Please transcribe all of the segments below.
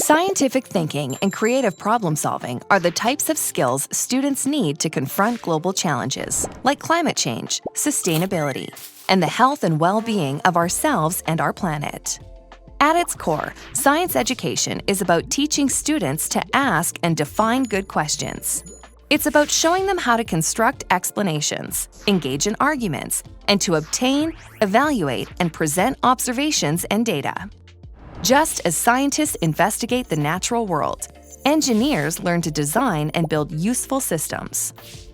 Scientific thinking and creative problem solving are the types of skills students need to confront global challenges, like climate change, sustainability, and the health and well-being of ourselves and our planet. At its core, science education is about teaching students to ask and define good questions. It's about showing them how to construct explanations, engage in arguments, and to obtain, evaluate, and present observations and data. Just as scientists investigate the natural world, engineers learn to design and build useful systems.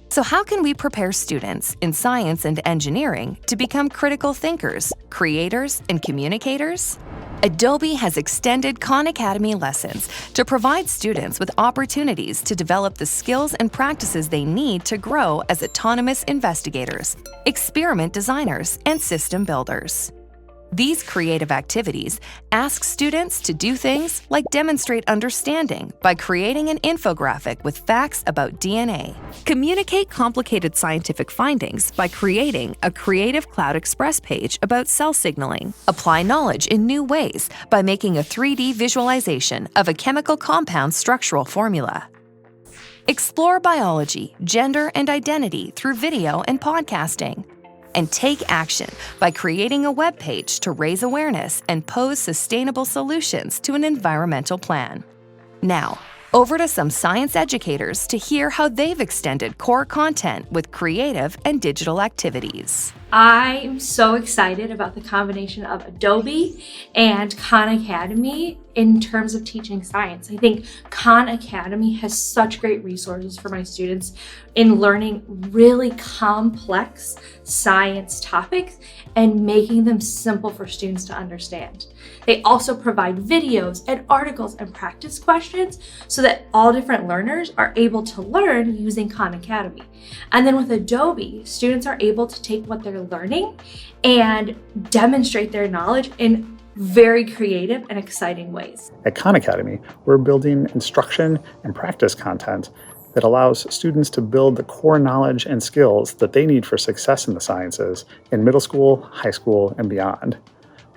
So how can we prepare students in science and engineering to become critical thinkers, creators, and communicators? Adobe has extended Khan Academy lessons to provide students with opportunities to develop the skills and practices they need to grow as autonomous investigators, experiment designers, and system builders. These creative activities ask students to do things like demonstrate understanding by creating an infographic with facts about DNA, communicate complicated scientific findings by creating a Creative Cloud Express page about cell signaling, apply knowledge in new ways by making a 3D visualization of a chemical compound's structural formula. Explore biology, gender, and identity through video and podcasting. And take action by creating a web page to raise awareness and pose sustainable solutions to an environmental plan. Now, over to some science educators to hear how they've extended core content with creative and digital activities. I'm so excited about the combination of Adobe and Khan Academy in terms of teaching science. I think Khan Academy has such great resources for my students in learning really complex science topics and making them simple for students to understand. They also provide videos and articles and practice questions so that all different learners are able to learn using Khan Academy. And then with Adobe, students are able to take what they're learning and demonstrate their knowledge in very creative and exciting ways. At Khan Academy, we're building instruction and practice content that allows students to build the core knowledge and skills that they need for success in the sciences in middle school, high school, and beyond.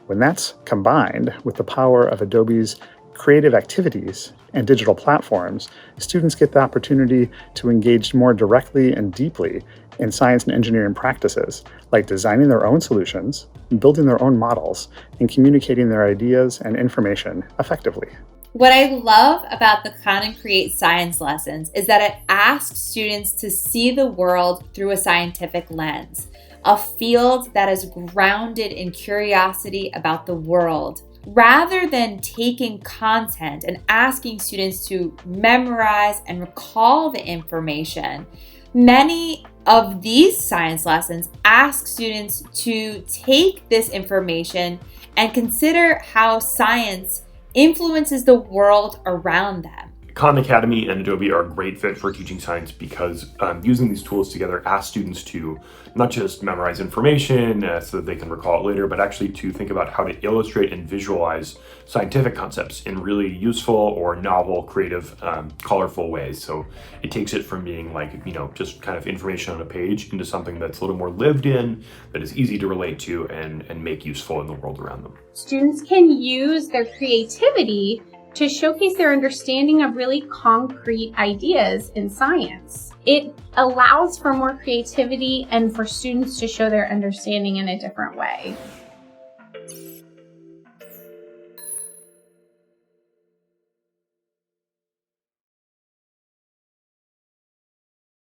When that's combined with the power of Adobe's creative activities and digital platforms, students get the opportunity to engage more directly and deeply in science and engineering practices, like designing their own solutions, building their own models, and communicating their ideas and information effectively. What I love about the Khan and Create science lessons is that it asks students to see the world through a scientific lens, a field that is grounded in curiosity about the world. Rather than taking content and asking students to memorize and recall the information, many of these science lessons ask students to take this information and consider how science influences the world around them. Khan Academy and Adobe are a great fit for teaching science because using these tools together asks students to not just memorize information so that they can recall it later, but actually to think about how to illustrate and visualize scientific concepts in really useful or novel, creative, colorful ways. So it takes it from being like, just kind of information on a page into something that's a little more lived in, that is easy to relate to and make useful in the world around them. Students can use their creativity to showcase their understanding of really concrete ideas in science. It allows for more creativity and for students to show their understanding in a different way.